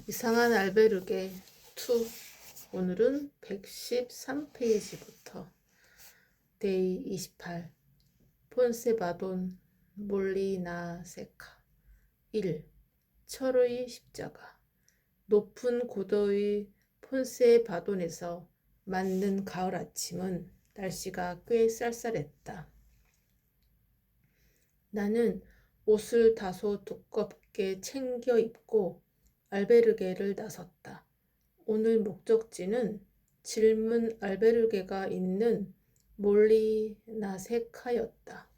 이상한 알베르게 2. 오늘은 113페이지부터 데이 28 폰세바돈 몰리나 세카 1. 철의 십자가. 높은 고도의 폰세바돈에서 맞는 가을 아침은 날씨가 꽤 쌀쌀했다. 나는 옷을 다소 두껍게 챙겨 입고 알베르게를 나섰다. 오늘 목적지는 질문 알베르게가 있는 몰리나세카였다.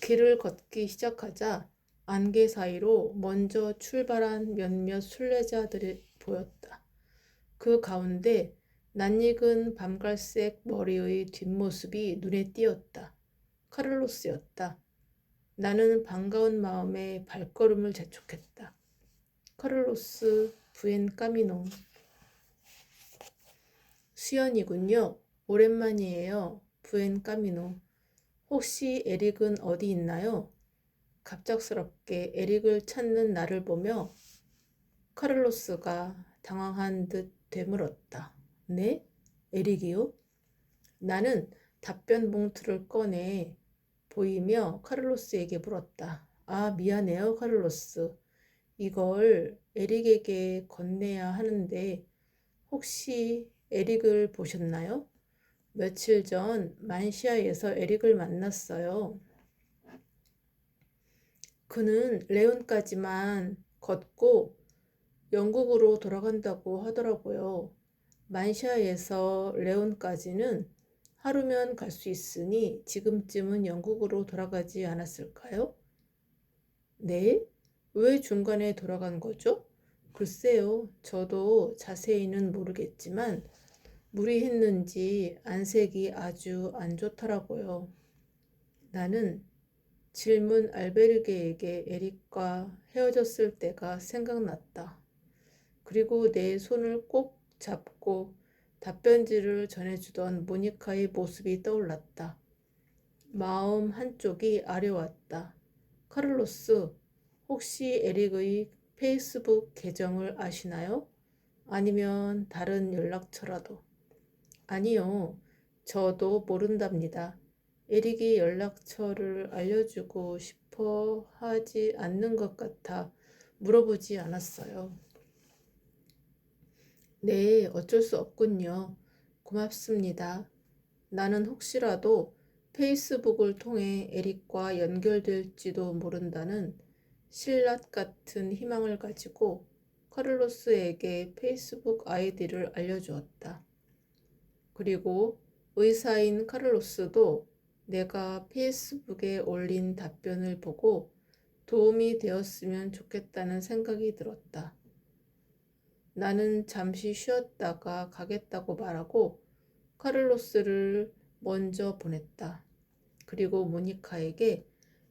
길을 걷기 시작하자 안개 사이로 먼저 출발한 몇몇 순례자들이 보였다. 그 가운데 낯익은 밤갈색 머리의 뒷모습이 눈에 띄었다. 카를로스였다. 나는 반가운 마음에 발걸음을 재촉했다. 카를로스 부엔 까미노. 수연이군요. 오랜만이에요. 부엔 까미노. 혹시 에릭은 어디 있나요? 갑작스럽게 에릭을 찾는 나를 보며 카를로스가 당황한 듯 되물었다. 네? 에릭이요? 나는 답변 봉투를 꺼내 보이며 카를로스에게 물었다. 아, 미안해요, 카를로스. 이걸 에릭에게 건네야 하는데 혹시 에릭을 보셨나요? 며칠 전 만시아에서 에릭을 만났어요. 그는 레온까지만 걷고 영국으로 돌아간다고 하더라고요. 만시아에서 레온까지는 하루면 갈 수 있으니 지금쯤은 영국으로 돌아가지 않았을까요? 네? 왜 중간에 돌아간 거죠? 글쎄요, 저도 자세히는 모르겠지만 무리했는지 안색이 아주 안 좋더라고요. 나는 질문 알베르게에게 에릭과 헤어졌을 때가 생각났다. 그리고 내 손을 꼭 잡고 답변지를 전해주던 모니카의 모습이 떠올랐다. 마음 한쪽이 아려왔다. 카를로스, 혹시 에릭의 페이스북 계정을 아시나요? 아니면 다른 연락처라도? 아니요, 저도 모른답니다. 에릭이 연락처를 알려주고 싶어 하지 않는 것 같아 물어보지 않았어요. 네, 어쩔 수 없군요. 고맙습니다. 나는 혹시라도 페이스북을 통해 에릭과 연결될지도 모른다는 신라 같은 희망을 가지고 카를로스에게 페이스북 아이디를 알려주었다. 그리고 의사인 카를로스도 내가 페이스북에 올린 답변을 보고 도움이 되었으면 좋겠다는 생각이 들었다. 나는 잠시 쉬었다가 가겠다고 말하고 카를로스를 먼저 보냈다. 그리고 모니카에게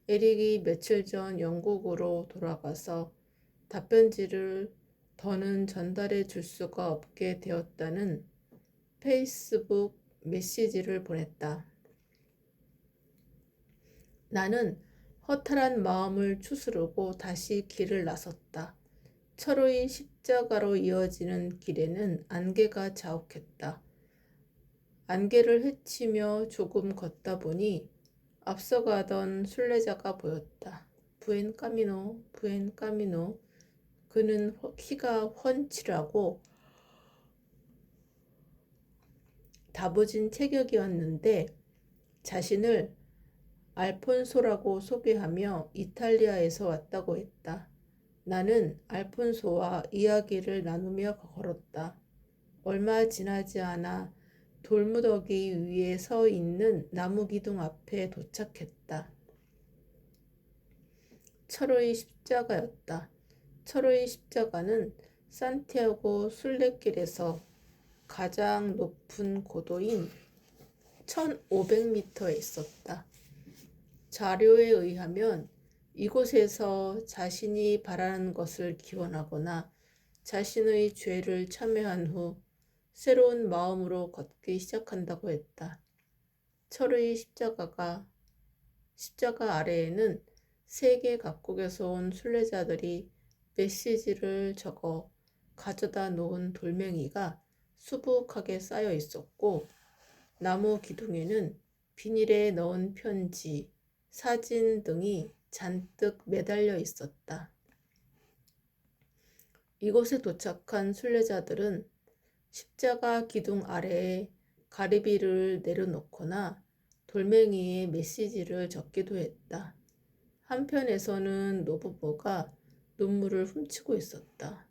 에릭이 며칠 전 영국으로 돌아가서 답변지를 더는 전달해 줄 수가 없게 되었다는 페이스북 메시지를 보냈다. 나는 허탈한 마음을 추스르고 다시 길을 나섰다. 철의 십자가로 이어지는 길에는 안개가 자욱했다. 안개를 헤치며 조금 걷다 보니 앞서가던 순례자가 보였다. 부엔 까미노, 부엔 까미노. 그는 키가 훤칠하고 다부진 체격이었는데 자신을 알폰소라고 소개하며 이탈리아에서 왔다고 했다. 나는 알폰소와 이야기를 나누며 걸었다. 얼마 지나지 않아 돌무더기 위에 서 있는 나무 기둥 앞에 도착했다. 철의 십자가였다. 철의 십자가는 산티아고 순례길에서 가장 높은 고도인 1500m에 있었다. 자료에 의하면 이곳에서 자신이 바라는 것을 기원하거나 자신의 죄를 참회한 후 새로운 마음으로 걷기 시작한다고 했다. 철의 십자가 아래에는 세계 각국에서 온 순례자들이 메시지를 적어 가져다 놓은 돌멩이가 수북하게 쌓여 있었고 나무 기둥에는 비닐에 넣은 편지, 사진 등이 잔뜩 매달려 있었다. 이곳에 도착한 순례자들은 십자가 기둥 아래에 가리비를 내려놓거나 돌멩이에 메시지를 적기도 했다. 한편에서는 노부부가 눈물을 훔치고 있었다.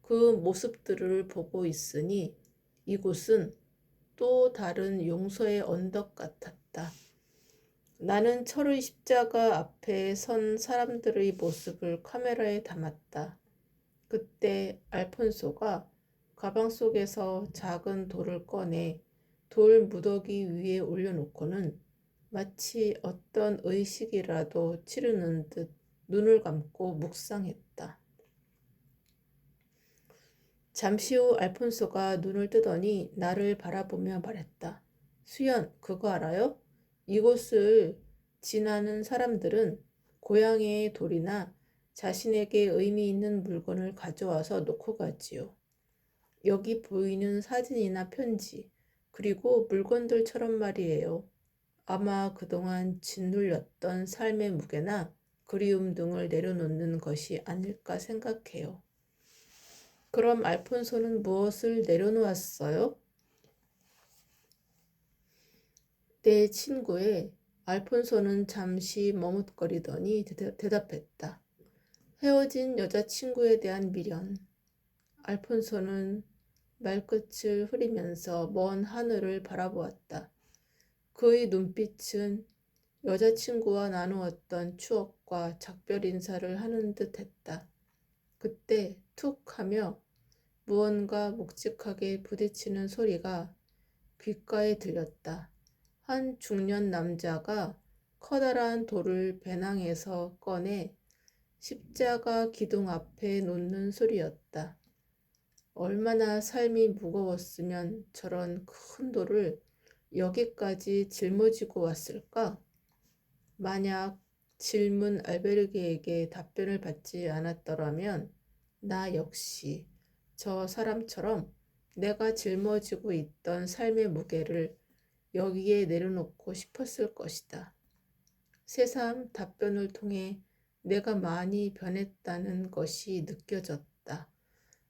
그 모습들을 보고 있으니 이곳은 또 다른 용서의 언덕 같았다. 나는 철의 십자가 앞에 선 사람들의 모습을 카메라에 담았다. 그때 알폰소가 가방 속에서 작은 돌을 꺼내 돌 무더기 위에 올려놓고는 마치 어떤 의식이라도 치르는 듯 눈을 감고 묵상했다. 잠시 후 알폰소가 눈을 뜨더니 나를 바라보며 말했다. 수연, 그거 알아요? 이곳을 지나는 사람들은 고향의 돌이나 자신에게 의미 있는 물건을 가져와서 놓고 가지요. 여기 보이는 사진이나 편지, 그리고 물건들처럼 말이에요. 아마 그동안 짓눌렸던 삶의 무게나 그리움 등을 내려놓는 것이 아닐까 생각해요. 그럼 알폰소는 무엇을 내려놓았어요? 내 친구의 알폰소는 잠시 머뭇거리더니 대답했다. 헤어진 여자친구에 대한 미련. 알폰소는 말끝을 흐리면서 먼 하늘을 바라보았다. 그의 눈빛은 여자친구와 나누었던 추억과 작별 인사를 하는 듯 했다. 그때 툭 하며 무언가 묵직하게 부딪히는 소리가 귓가에 들렸다. 한 중년 남자가 커다란 돌을 배낭에서 꺼내 십자가 기둥 앞에 놓는 소리였다. 얼마나 삶이 무거웠으면 저런 큰 돌을 여기까지 짊어지고 왔을까? 만약 질문 알베르게에게 답변을 받지 않았더라면 나 역시 저 사람처럼 내가 짊어지고 있던 삶의 무게를 여기에 내려놓고 싶었을 것이다. 새삼 답변을 통해 내가 많이 변했다는 것이 느껴졌다.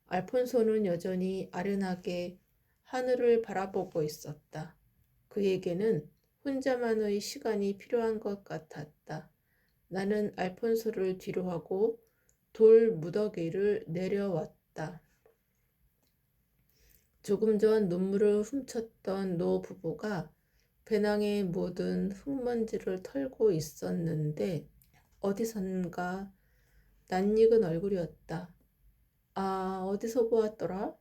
알폰소는 여전히 아련하게 하늘을 바라보고 있었다. 그에게는 혼자만의 시간이 필요한 것 같았다. 나는 알폰소를 뒤로하고 돌 무더기를 내려왔다. 조금 전 눈물을 훔쳤던 노 부부가 배낭에 묻은 흙먼지를 털고 있었는데 어디선가 낯익은 얼굴이었다. 아, 어디서 보았더라?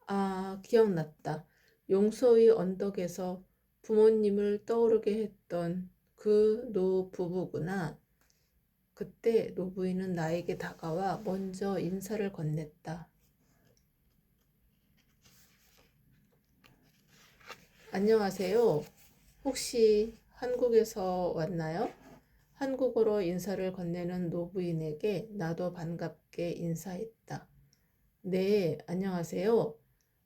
아, 기억났다. 용서의 언덕에서 부모님을 떠오르게 했던 그 노 부부구나. 그때 노부인은 나에게 다가와 먼저 인사를 건넸다. 안녕하세요. 혹시 한국에서 왔나요? 한국어로 인사를 건네는 노부인에게 나도 반갑게 인사했다. 네, 안녕하세요.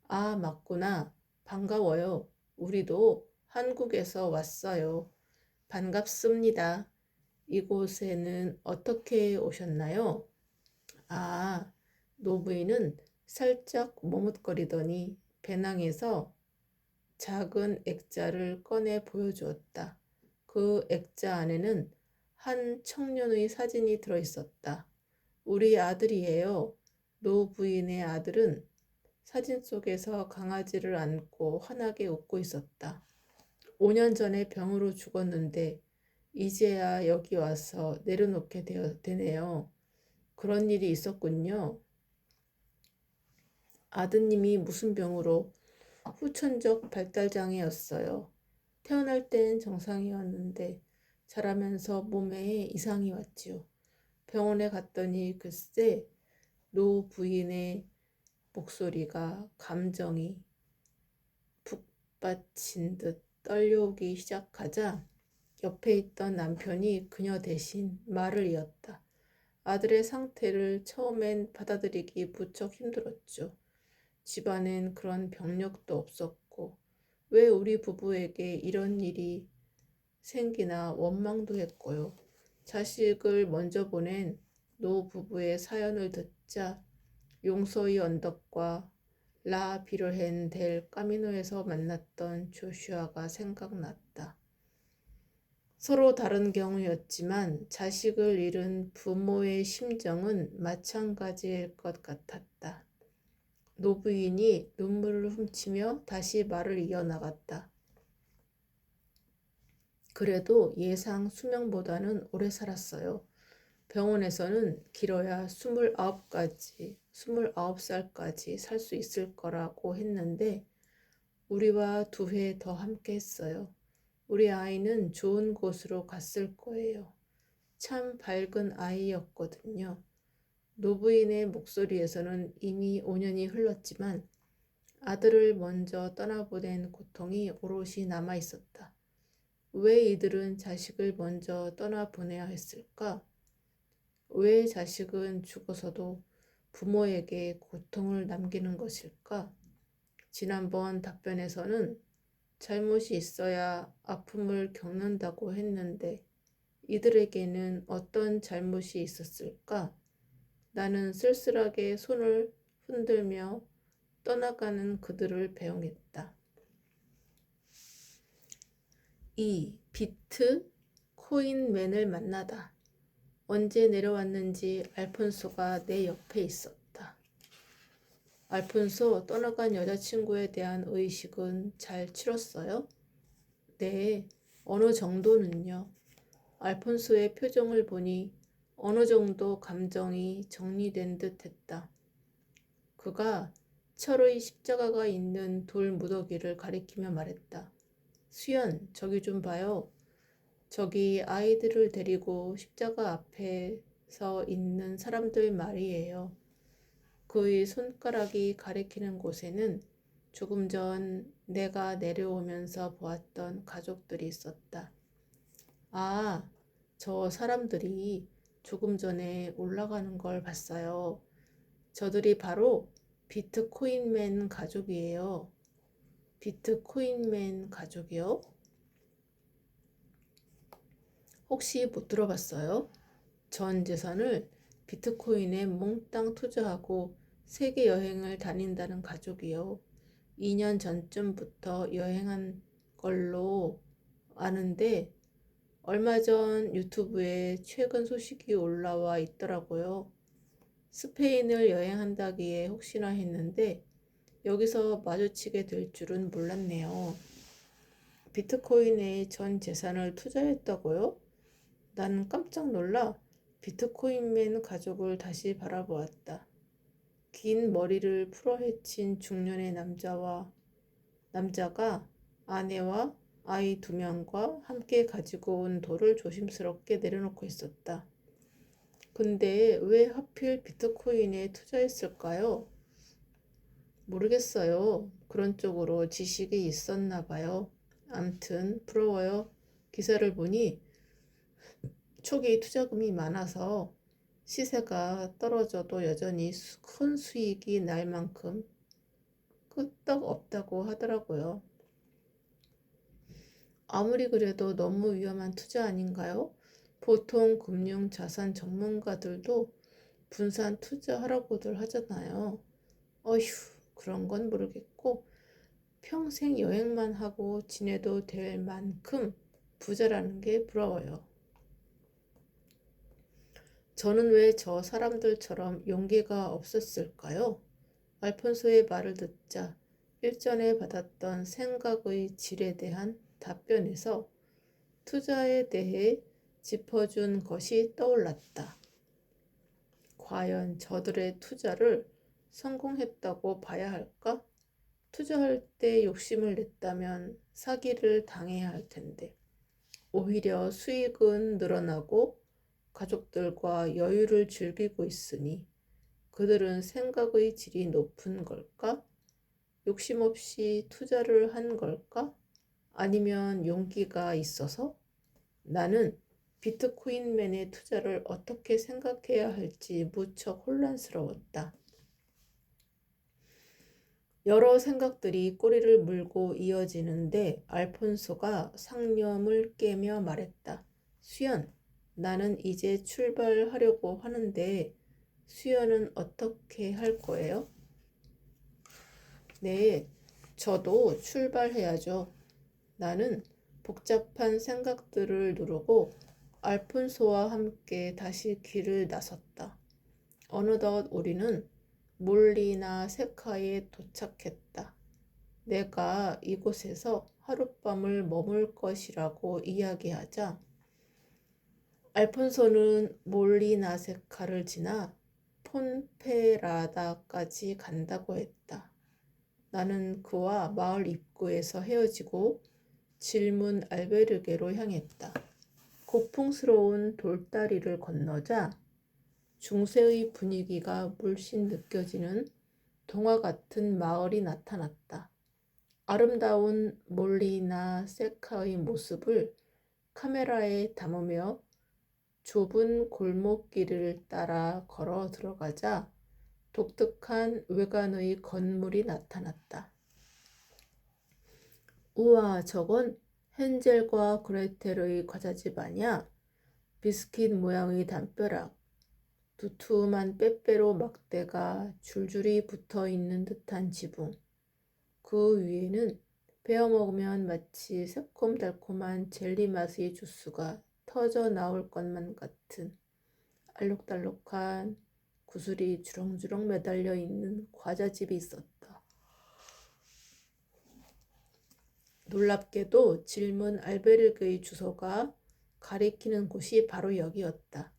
아, 맞구나. 반가워요. 우리도 한국에서 왔어요. 반갑습니다. 이곳에는 어떻게 오셨나요? 아, 노부인은 살짝 머뭇거리더니 배낭에서 작은 액자를 꺼내 보여주었다. 그 액자 안에는 한 청년의 사진이 들어있었다. 우리 아들이에요. 노 부인의 아들은 사진 속에서 강아지를 안고 환하게 웃고 있었다. 5년 전에 병으로 죽었는데 이제야 여기 와서 내려놓게 되네요. 그런 일이 있었군요. 아드님이 무슨 병으로? 후천적 발달장애였어요. 태어날 땐 정상이었는데 자라면서 몸에 이상이 왔지요. 병원에 갔더니 글쎄 노 부인의 목소리가 감정이 북받친 듯 떨려오기 시작하자 옆에 있던 남편이 그녀 대신 말을 이었다. 아들의 상태를 처음엔 받아들이기 무척 힘들었죠. 집안엔 그런 병력도 없었고 왜 우리 부부에게 이런 일이 생기나 원망도 했고요. 자식을 먼저 보낸 노 부부의 사연을 듣자 용서의 언덕과 라 비르헨 델 까미노에서 만났던 조슈아가 생각났다. 서로 다른 경우였지만 자식을 잃은 부모의 심정은 마찬가지일 것 같았다. 노부인이 눈물을 훔치며 다시 말을 이어나갔다. 그래도 예상 수명보다는 오래 살았어요. 병원에서는 길어야 29살까지 살 수 있을 거라고 했는데 우리와 2회 더 함께 했어요. 우리 아이는 좋은 곳으로 갔을 거예요. 참 밝은 아이였거든요. 노부인의 목소리에서는 이미 5년이 흘렀지만 아들을 먼저 떠나보낸 고통이 오롯이 남아있었다. 왜 이들은 자식을 먼저 떠나보내야 했을까? 왜 자식은 죽어서도 부모에게 고통을 남기는 것일까? 지난번 답변에서는 잘못이 있어야 아픔을 겪는다고 했는데 이들에게는 어떤 잘못이 있었을까? 나는 쓸쓸하게 손을 흔들며 떠나가는 그들을 배웅했다. 2. 비트 코인맨을 만나다. 언제 내려왔는지 알폰소가 내 옆에 있었다. 알폰소, 떠나간 여자친구에 대한 의식은 잘 치렀어요? 네, 어느 정도는요. 알폰소의 표정을 보니 어느 정도 감정이 정리된 듯 했다. 그가 철의 십자가가 있는 돌 무더기를 가리키며 말했다. 수연, 저기 좀 봐요. 저기 아이들을 데리고 십자가 앞에 서 있는 사람들 말이에요. 그의 손가락이 가리키는 곳에는 조금 전 내가 내려오면서 보았던 가족들이 있었다. 아, 저 사람들이 조금 전에 올라가는 걸 봤어요. 저들이 바로 비트코인맨 가족이에요. 비트코인맨 가족이요? 혹시 못 들어봤어요? 전 재산을 비트코인에 몽땅 투자하고 세계 여행을 다닌다는 가족이요. 2년 전쯤부터 여행한 걸로 아는데 얼마 전 유튜브에 최근 소식이 올라와 있더라고요. 스페인을 여행한다기에 혹시나 했는데 여기서 마주치게 될 줄은 몰랐네요. 비트코인에 전 재산을 투자했다고요? 나는 깜짝 놀라 비트코인맨 가족을 다시 바라보았다. 긴 머리를 풀어헤친 중년의 남자가 아내와 아이 2명과 함께 가지고 온 돌을 조심스럽게 내려놓고 있었다. 근데 왜 하필 비트코인에 투자했을까요? 모르겠어요. 그런 쪽으로 지식이 있었나 봐요. 암튼 부러워요. 기사를 보니 초기 투자금이 많아서 시세가 떨어져도 여전히 큰 수익이 날 만큼 끄떡 없다고 하더라고요. 아무리 그래도 너무 위험한 투자 아닌가요? 보통 금융 자산 전문가들도 분산 투자하라고들 하잖아요. 어휴, 그런 건 모르겠고 평생 여행만 하고 지내도 될 만큼 부자라는 게 부러워요. 저는 왜 저 사람들처럼 용기가 없었을까요? 알폰소의 말을 듣자 일전에 받았던 생각의 질에 대한 답변에서 투자에 대해 짚어준 것이 떠올랐다. 과연 저들의 투자를 성공했다고 봐야 할까? 투자할 때 욕심을 냈다면 사기를 당해야 할 텐데 오히려 수익은 늘어나고 가족들과 여유를 즐기고 있으니 그들은 생각의 질이 높은 걸까? 욕심 없이 투자를 한 걸까? 아니면 용기가 있어서? 나는 비트코인맨의 투자를 어떻게 생각해야 할지 무척 혼란스러웠다. 여러 생각들이 꼬리를 물고 이어지는데 알폰소가 상념을 깨며 말했다. 수연, 나는 이제 출발하려고 하는데 수연은 어떻게 할 거예요? 네, 저도 출발해야죠. 나는 복잡한 생각들을 누르고 알폰소와 함께 다시 길을 나섰다. 어느덧 우리는 몰리나 세카에 도착했다. 내가 이곳에서 하룻밤을 머물 것이라고 이야기하자 알폰소는 몰리나 세카를 지나 폰페라다까지 간다고 했다. 나는 그와 마을 입구에서 헤어지고 질문 알베르게로 향했다. 고풍스러운 돌다리를 건너자 중세의 분위기가 물씬 느껴지는 동화 같은 마을이 나타났다. 아름다운 몰리나 세카의 모습을 카메라에 담으며 좁은 골목길을 따라 걸어 들어가자 독특한 외관의 건물이 나타났다. 우와, 저건 헨젤과 그레텔의 과자집 아니야? 비스킷 모양의 담벼락, 두툼한 빼빼로 막대가 줄줄이 붙어있는 듯한 지붕. 그 위에는 베어 먹으면 마치 새콤달콤한 젤리 맛의 주스가 터져 나올 것만 같은 알록달록한 구슬이 주렁주렁 매달려 있는 과자집이 있었다. 놀랍게도 질문 알베르그의 주소가 가리키는 곳이 바로 여기였다.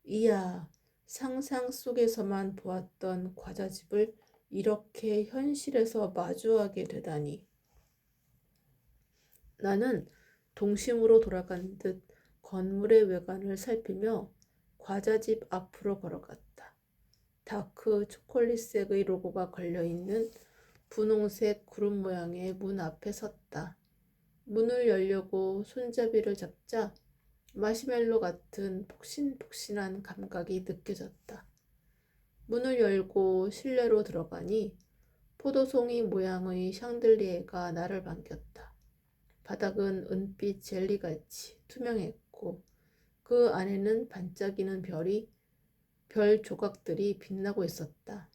이야, 상상 속에서만 보았던 과자집을 이렇게 현실에서 마주하게 되다니. 나는 동심으로 돌아간 듯 건물의 외관을 살피며 과자집 앞으로 걸어갔다. 다크 초콜릿색의 로고가 걸려있는 분홍색 구름 모양의 문 앞에 섰다. 문을 열려고 손잡이를 잡자 마시멜로 같은 폭신폭신한 감각이 느껴졌다. 문을 열고 실내로 들어가니 포도송이 모양의 샹들리에가 나를 반겼다. 바닥은 은빛 젤리같이 투명했고 그 안에는 반짝이는 별 조각들이 빛나고 있었다.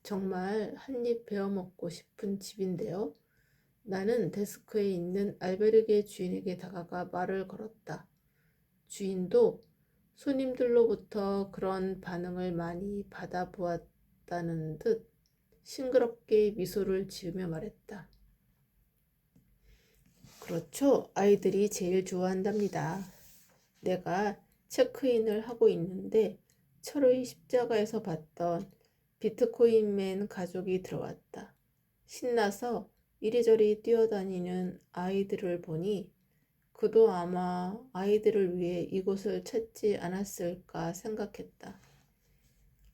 정말 한 입 베어 먹고 싶은 집인데요. 나는 데스크에 있는 알베르게 주인에게 다가가 말을 걸었다. 주인도 손님들로부터 그런 반응을 많이 받아보았다는 듯 싱그럽게 미소를 지으며 말했다. 그렇죠. 아이들이 제일 좋아한답니다. 내가 체크인을 하고 있는데 철의 십자가에서 봤던 비트코인맨 가족이 들어왔다. 신나서 이리저리 뛰어다니는 아이들을 보니 그도 아마 아이들을 위해 이곳을 찾지 않았을까 생각했다.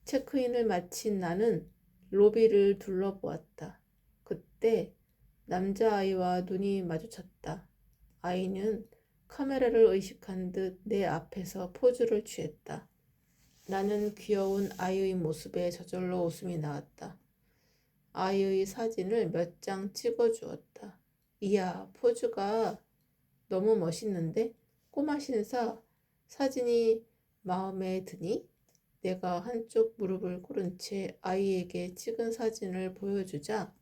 체크인을 마친 나는 로비를 둘러보았다. 그때 남자아이와 눈이 마주쳤다. 아이는 카메라를 의식한 듯 내 앞에서 포즈를 취했다. 나는 귀여운 아이의 모습에 저절로 웃음이 나왔다. 아이의 사진을 몇 장 찍어주었다. 이야, 포즈가 너무 멋있는데? 꼬마 신사, 사진이 마음에 드니? 내가 한쪽 무릎을 꿇은 채 아이에게 찍은 사진을 보여주자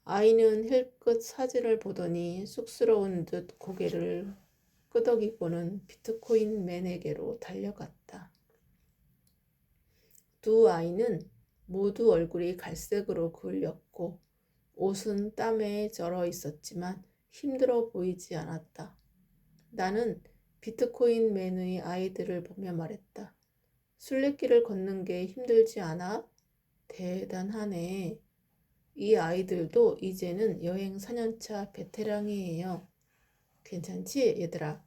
아이는 힐끗 사진을 보더니 쑥스러운 듯 고개를 끄덕이고는 비트코인맨에게로 달려갔다. 두 아이는 모두 얼굴이 갈색으로 그을렸고 옷은 땀에 절어 있었지만 힘들어 보이지 않았다. 나는 비트코인맨의 아이들을 보며 말했다. 순례길을 걷는 게 힘들지 않아? 대단하네. 이 아이들도 이제는 여행 4년차 베테랑이에요. 괜찮지, 얘들아?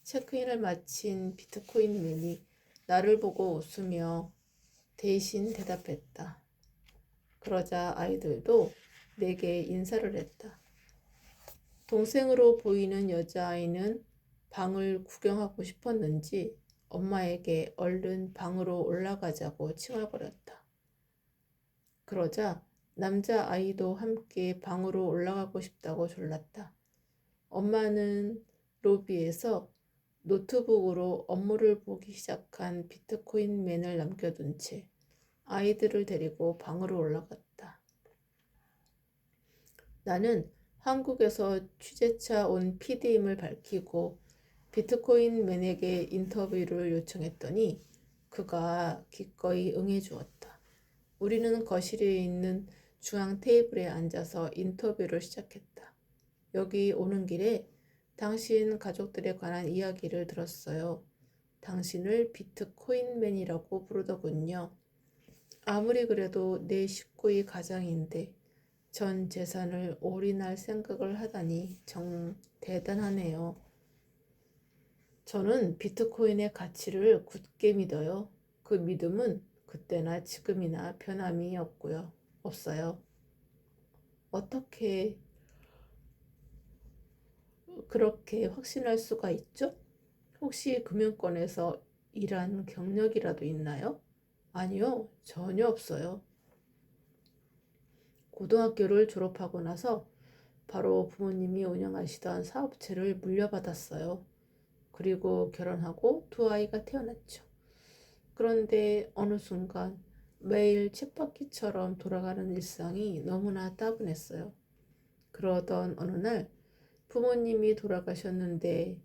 체크인을 마친 비트코인맨이 나를 보고 웃으며 대신 대답했다. 그러자 아이들도 내게 인사를 했다. 동생으로 보이는 여자아이는 방을 구경하고 싶었는지 엄마에게 얼른 방으로 올라가자고 칭얼거렸다. 그러자 남자아이도 함께 방으로 올라가고 싶다고 졸랐다. 엄마는 로비에서 노트북으로 업무를 보기 시작한 비트코인맨을 남겨둔 채 아이들을 데리고 방으로 올라갔다. 나는 한국에서 취재차 온 PD임을 밝히고 비트코인맨에게 인터뷰를 요청했더니 그가 기꺼이 응해주었다. 우리는 거실에 있는 중앙 테이블에 앉아서 인터뷰를 시작했다. 여기 오는 길에 당신 가족들에 관한 이야기를 들었어요. 당신을 비트코인맨이라고 부르더군요. 아무리 그래도 내 식구의 가장인데 전 재산을 올인할 생각을 하다니 정 대단하네요. 저는 비트코인의 가치를 굳게 믿어요. 그 믿음은 그때나 지금이나 변함이 없어요. 어떻게 그렇게 확신할 수가 있죠? 혹시 금융권에서 일한 경력이라도 있나요? 아니요, 전혀 없어요. 고등학교를 졸업하고 나서 바로 부모님이 운영하시던 사업체를 물려받았어요. 그리고 결혼하고 두 아이가 태어났죠. 그런데 어느 순간 매일 쳇바퀴처럼 돌아가는 일상이 너무나 따분했어요. 그러던 어느 날 부모님이 돌아가셨는데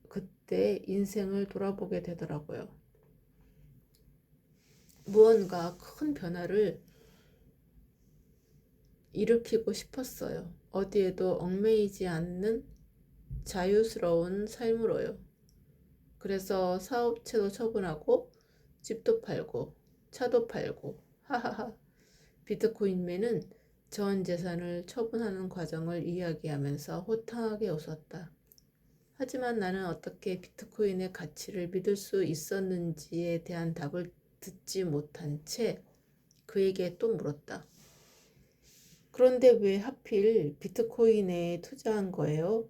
그때 인생을 돌아보게 되더라고요. 무언가 큰 변화를 일으키고 싶었어요. 어디에도 얽매이지 않는 자유스러운 삶으로요. 그래서 사업체도 처분하고 집도 팔고 차도 팔고 하하하. 비트코인맨은 전 재산을 처분하는 과정을 이야기하면서 호탕하게 웃었다. 하지만 나는 어떻게 비트코인의 가치를 믿을 수 있었는지에 대한 답을 듣지 못한 채 그에게 또 물었다. 그런데 왜 하필 비트코인에 투자한 거예요?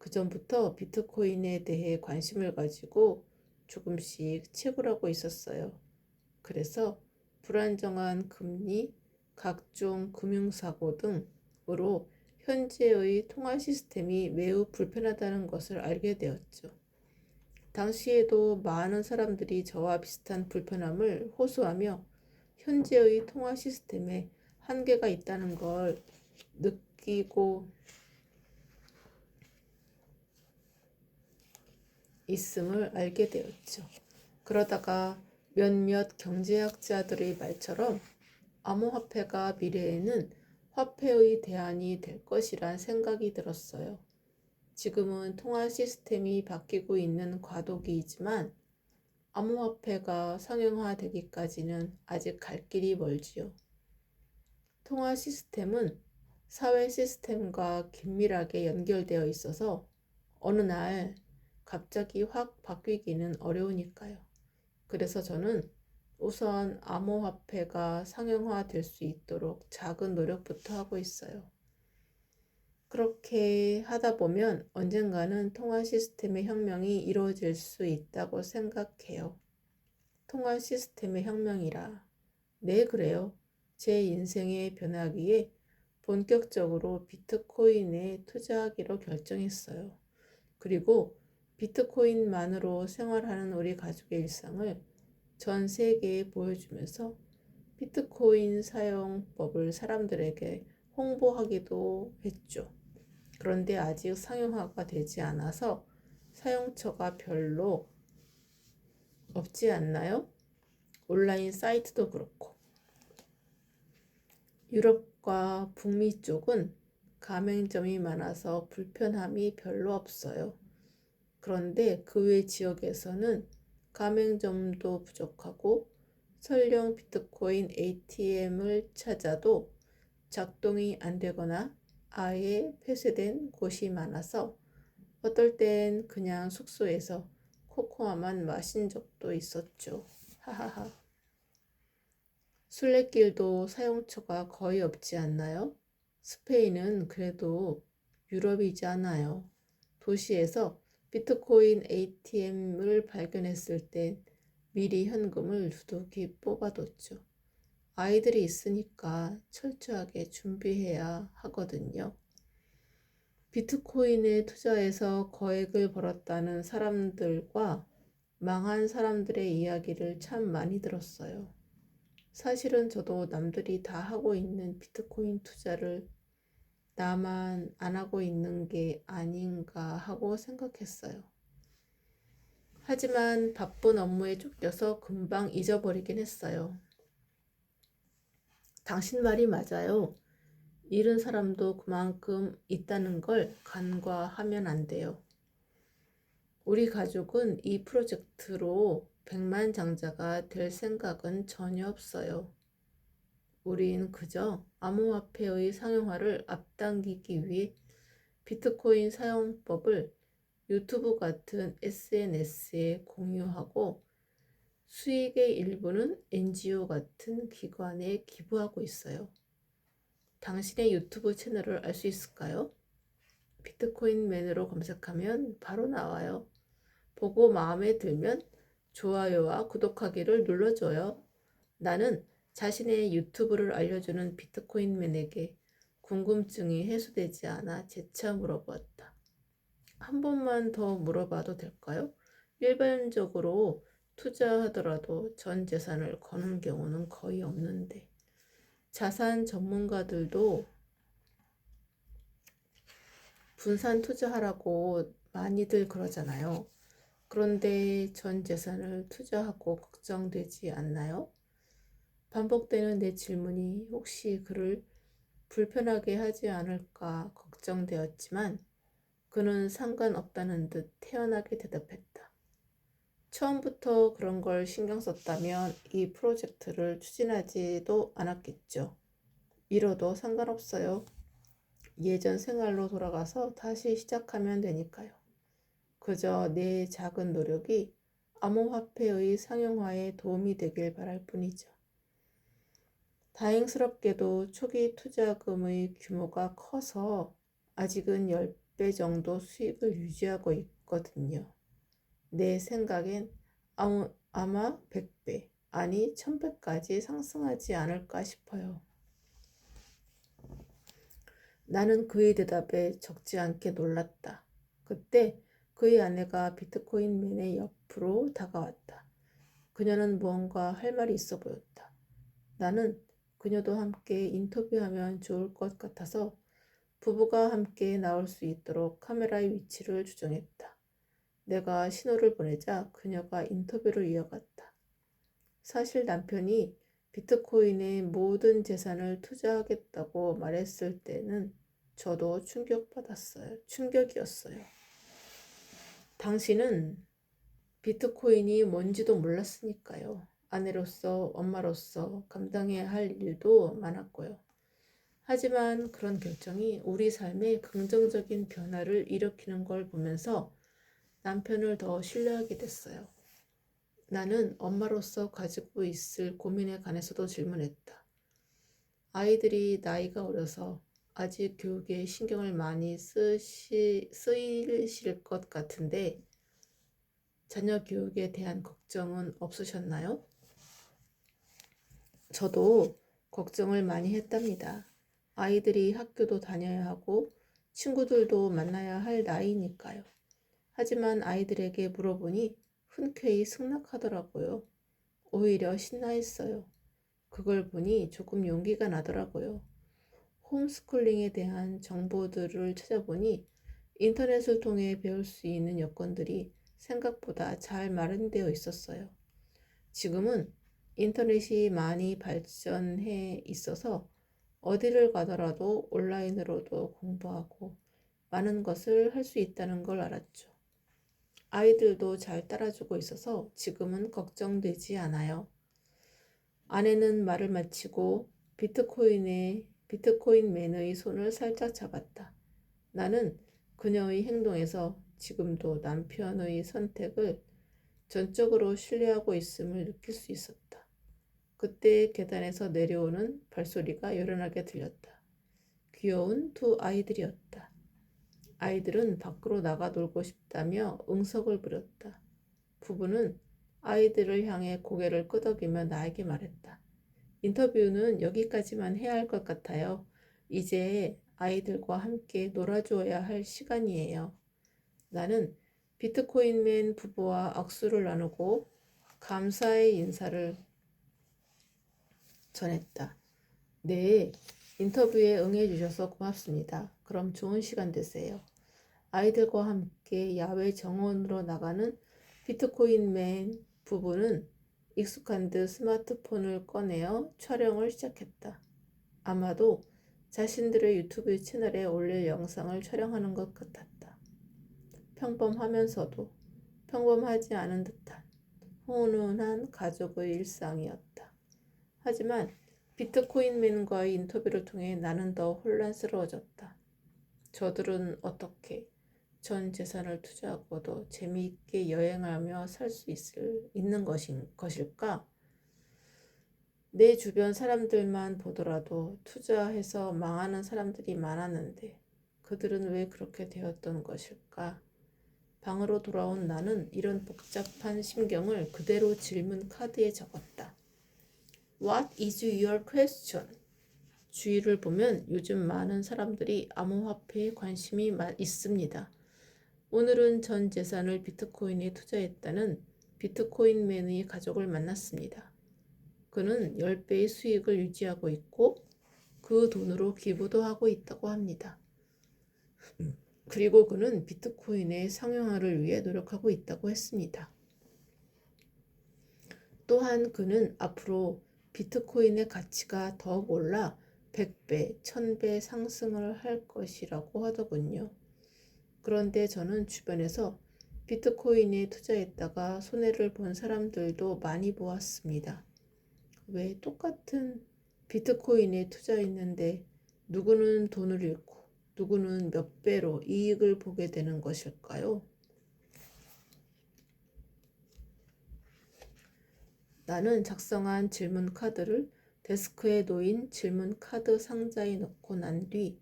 그전부터 비트코인에 대해 관심을 가지고 조금씩 채굴하고 있었어요. 그래서 불안정한 금리, 각종 금융사고 등으로 현재의 통화 시스템이 매우 불편하다는 것을 알게 되었죠. 당시에도 많은 사람들이 저와 비슷한 불편함을 호소하며 현재의 통화 시스템에 한계가 있다는 걸 느끼고 있음을 알게 되었죠. 그러다가 몇몇 경제학자들의 말처럼 암호화폐가 미래에는 화폐의 대안이 될 것이란 생각이 들었어요. 지금은 통화 시스템이 바뀌고 있는 과도기이지만 암호화폐가 상용화되기까지는 아직 갈 길이 멀지요. 통화 시스템은 사회 시스템과 긴밀하게 연결되어 있어서 어느 날 갑자기 확 바뀌기는 어려우니까요. 그래서 저는 우선 암호화폐가 상용화될 수 있도록 작은 노력부터 하고 있어요. 그렇게 하다 보면 언젠가는 통화 시스템의 혁명이 이루어질 수 있다고 생각해요. 통화 시스템의 혁명이라. 네, 그래요. 제 인생의 변화기에 본격적으로 비트코인에 투자하기로 결정했어요. 그리고 비트코인만으로 생활하는 우리 가족의 일상을 전 세계에 보여주면서 비트코인 사용법을 사람들에게 홍보하기도 했죠. 그런데 아직 상용화가 되지 않아서 사용처가 별로 없지 않나요? 온라인 사이트도 그렇고. 유럽과 북미 쪽은 가맹점이 많아서 불편함이 별로 없어요. 그런데 그 외 지역에서는 가맹점도 부족하고 설령 비트코인 ATM을 찾아도 작동이 안 되거나 아예 폐쇄된 곳이 많아서 어떨 땐 그냥 숙소에서 코코아만 마신 적도 있었죠. 하하하. 순례길도 사용처가 거의 없지 않나요? 스페인은 그래도 유럽이지 않아요. 도시에서 비트코인 ATM을 발견했을 땐 미리 현금을 두둑이 뽑아뒀죠. 아이들이 있으니까 철저하게 준비해야 하거든요. 비트코인에 투자해서 거액을 벌었다는 사람들과 망한 사람들의 이야기를 참 많이 들었어요. 사실은 저도 남들이 다 하고 있는 비트코인 투자를 나만 안 하고 있는 게 아닌가 하고 생각했어요. 하지만 바쁜 업무에 쫓겨서 금방 잊어버리긴 했어요. 당신 말이 맞아요. 잃은 사람도 그만큼 있다는 걸 간과하면 안 돼요. 우리 가족은 이 프로젝트로 백만장자가 될 생각은 전혀 없어요. 우린 그저 암호화폐의 상용화를 앞당기기 위해 비트코인 사용법을 유튜브 같은 SNS에 공유하고 수익의 일부는 NGO 같은 기관에 기부하고 있어요. 당신의 유튜브 채널을 알 수 있을까요? 비트코인맨으로 검색하면 바로 나와요. 보고 마음에 들면 좋아요와 구독하기를 눌러줘요. 나는 자신의 유튜브를 알려주는 비트코인맨에게 궁금증이 해소되지 않아 재차 물어보았다. 한 번만 더 물어봐도 될까요? 일반적으로 투자하더라도 전 재산을 거는 경우는 거의 없는데 자산 전문가들도 분산 투자하라고 많이들 그러잖아요. 그런데 전 재산을 투자하고 걱정되지 않나요? 반복되는 내 질문이 혹시 그를 불편하게 하지 않을까 걱정되었지만 그는 상관없다는 듯 태연하게 대답했다. 처음부터 그런 걸 신경 썼다면 이 프로젝트를 추진하지도 않았겠죠. 잃어도 상관없어요. 예전 생활로 돌아가서 다시 시작하면 되니까요. 그저 내 작은 노력이 암호화폐의 상용화에 도움이 되길 바랄 뿐이죠. 다행스럽게도 초기 투자금의 규모가 커서 아직은 10배 정도 수익을 유지하고 있거든요. 내 생각엔 아마 100배, 아니 1000배까지 상승하지 않을까 싶어요. 나는 그의 대답에 적지 않게 놀랐다. 그때 그의 아내가 비트코인맨의 옆으로 다가왔다. 그녀는 무언가 할 말이 있어 보였다. 나는 그녀도 함께 인터뷰하면 좋을 것 같아서 부부가 함께 나올 수 있도록 카메라의 위치를 조정했다. 내가 신호를 보내자 그녀가 인터뷰를 이어갔다. 사실 남편이 비트코인에 모든 재산을 투자하겠다고 말했을 때는 저도 충격이었어요. 당신은 비트코인이 뭔지도 몰랐으니까요. 아내로서, 엄마로서 감당해야 할 일도 많았고요. 하지만 그런 결정이 우리 삶에 긍정적인 변화를 일으키는 걸 보면서 남편을 더 신뢰하게 됐어요. 나는 엄마로서 가지고 있을 고민에 관해서도 질문했다. 아이들이 나이가 어려서 아직 교육에 신경을 많이 쓰이실 것 같은데 자녀 교육에 대한 걱정은 없으셨나요? 저도 걱정을 많이 했답니다. 아이들이 학교도 다녀야 하고 친구들도 만나야 할 나이니까요. 하지만 아이들에게 물어보니 흔쾌히 승낙하더라고요. 오히려 신나했어요. 그걸 보니 조금 용기가 나더라고요. 홈스쿨링에 대한 정보들을 찾아보니 인터넷을 통해 배울 수 있는 여건들이 생각보다 잘 마련되어 있었어요. 지금은 인터넷이 많이 발전해 있어서 어디를 가더라도 온라인으로도 공부하고 많은 것을 할 수 있다는 걸 알았죠. 아이들도 잘 따라주고 있어서 지금은 걱정되지 않아요. 아내는 말을 마치고 비트코인맨의 손을 살짝 잡았다. 나는 그녀의 행동에서 지금도 남편의 선택을 전적으로 신뢰하고 있음을 느낄 수 있었다. 그때 계단에서 내려오는 발소리가 요란하게 들렸다. 귀여운 두 아이들이었다. 아이들은 밖으로 나가 놀고 싶다며 응석을 부렸다. 부부는 아이들을 향해 고개를 끄덕이며 나에게 말했다. 인터뷰는 여기까지만 해야 할 것 같아요. 이제 아이들과 함께 놀아주어야 할 시간이에요. 나는 비트코인맨 부부와 악수를 나누고 감사의 인사를 전했다. 네, 인터뷰에 응해주셔서 고맙습니다. 그럼 좋은 시간 되세요. 아이들과 함께 야외 정원으로 나가는 비트코인맨 부부는 익숙한 듯 스마트폰을 꺼내어 촬영을 시작했다. 아마도 자신들의 유튜브 채널에 올릴 영상을 촬영하는 것 같았다. 평범하면서도 평범하지 않은 듯한 훈훈한 가족의 일상이었다. 하지만 비트코인맨과의 인터뷰를 통해 나는 더 혼란스러워졌다. 저들은 어떻게 전 재산을 투자하고도 재미있게 여행하며 살 수 있는 것일까? 내 주변 사람들만 보더라도 투자해서 망하는 사람들이 많았는데 그들은 왜 그렇게 되었던 것일까? 방으로 돌아온 나는 이런 복잡한 심경을 그대로 질문 카드에 적었다. What is your question? 주위를 보면 요즘 많은 사람들이 암호화폐에 관심이 있습니다. 오늘은 전 재산을 비트코인에 투자했다는 비트코인맨의 가족을 만났습니다. 그는 10배의 수익을 유지하고 있고 그 돈으로 기부도 하고 있다고 합니다. 그리고 그는 비트코인의 상용화를 위해 노력하고 있다고 했습니다. 또한 그는 앞으로 비트코인의 가치가 더욱 올라 100배, 1000배 상승을 할 것이라고 하더군요. 그런데 저는 주변에서 비트코인에 투자했다가 손해를 본 사람들도 많이 보았습니다. 왜 똑같은 비트코인에 투자했는데 누구는 돈을 잃고 누구는 몇 배로 이익을 보게 되는 것일까요? 나는 작성한 질문 카드를 데스크에 놓인 질문 카드 상자에 넣고 난 뒤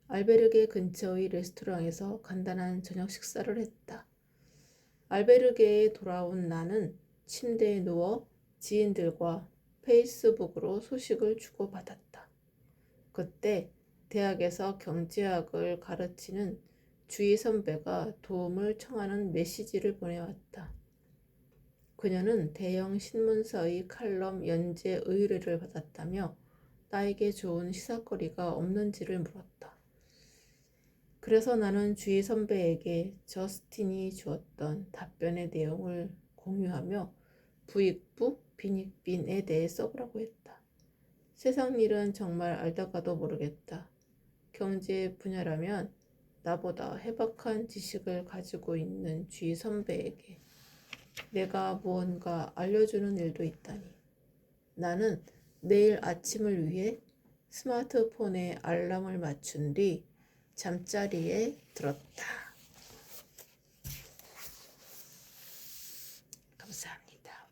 알베르게 근처의 레스토랑에서 간단한 저녁 식사를 했다. 알베르게에 돌아온 나는 침대에 누워 지인들과 페이스북으로 소식을 주고받았다. 그때 대학에서 경제학을 가르치는 주희 선배가 도움을 청하는 메시지를 보내왔다. 그녀는 대형 신문사의 칼럼 연재 의뢰를 받았다며 나에게 좋은 시사거리가 없는지를 물었다. 그래서 나는 주희 선배에게 저스틴이 주었던 답변의 내용을 공유하며 부익부, 빈익빈에 대해 써보라고 했다. 세상 일은 정말 알다가도 모르겠다. 경제 분야라면 나보다 해박한 지식을 가지고 있는 주희 선배에게 내가 무언가 알려주는 일도 있다니. 나는 내일 아침을 위해 스마트폰에 알람을 맞춘 뒤 잠자리에 들었다. 감사합니다.